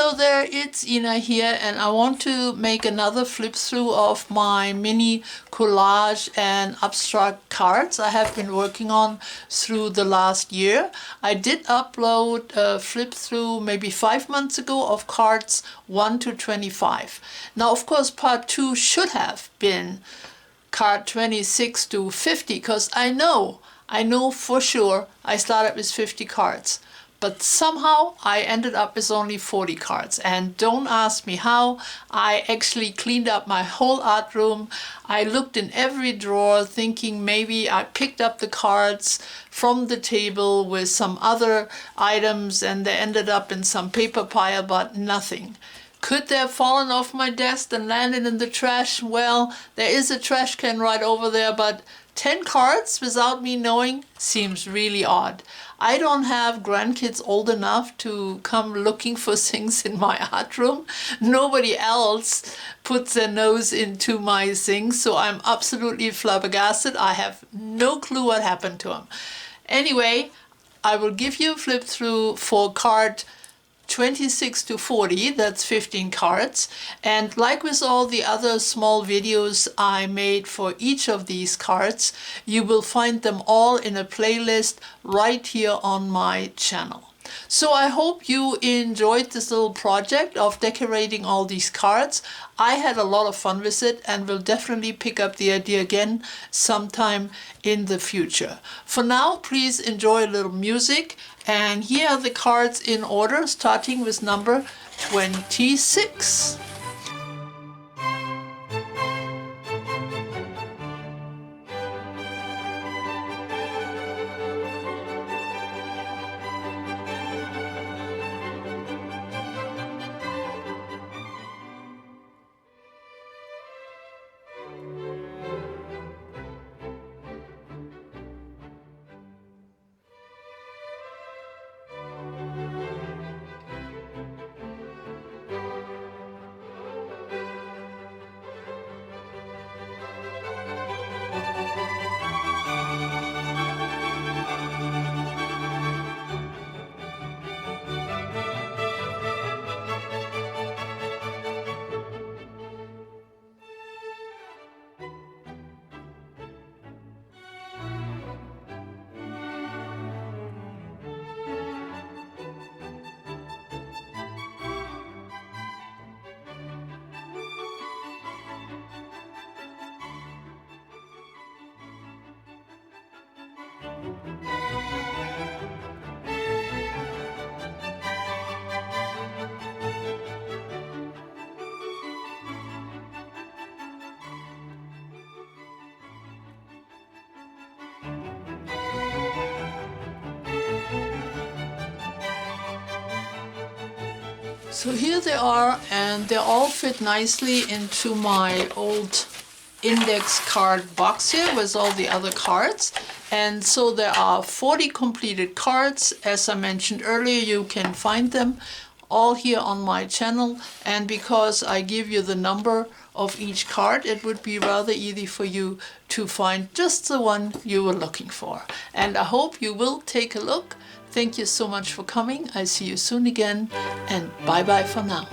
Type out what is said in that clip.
Hello there, it's Ina here, and I want to make another flip through of my mini collage and abstract cards I have been working on through the last year. I did upload a flip through maybe 5 months ago of cards 1 to 25. Now of course part 2 should have been card 26 to 50, because I know for sure I started with 50 cards. But somehow I ended up with only 40 cards, and don't ask me how. I actually cleaned up my whole art room. I looked in every drawer thinking maybe I picked up the cards from the table with some other items and they ended up in some paper pile, but nothing. Could they have fallen off my desk and landed in the trash? Well, there is a trash can right over there, but 10 cards without me knowing seems really odd. I don't have grandkids old enough to come looking for things in my art room. Nobody else puts their nose into my things, so I'm absolutely flabbergasted. I have no clue what happened to them. Anyway, I will give you a flip through for card 26 to 40, that's 15 cards, and like with all the other small videos I made for each of these cards, you will find them all in a playlist right here on my channel. So I hope you enjoyed this little project of decorating all these cards. I had a lot of fun with it and will definitely pick up the idea again sometime in the future. For now, please enjoy a little music, and here are the cards in order, starting with number 26. So here they are, and they all fit nicely into my old index card box here with all the other cards. And so there are 40 completed cards. As I mentioned earlier, you can find them all here on my channel, and because I give you the number of each card, it would be rather easy for you to find just the one you were looking for. And I hope you will take a look. Thank you so much for coming. I see you soon again, and bye bye for now.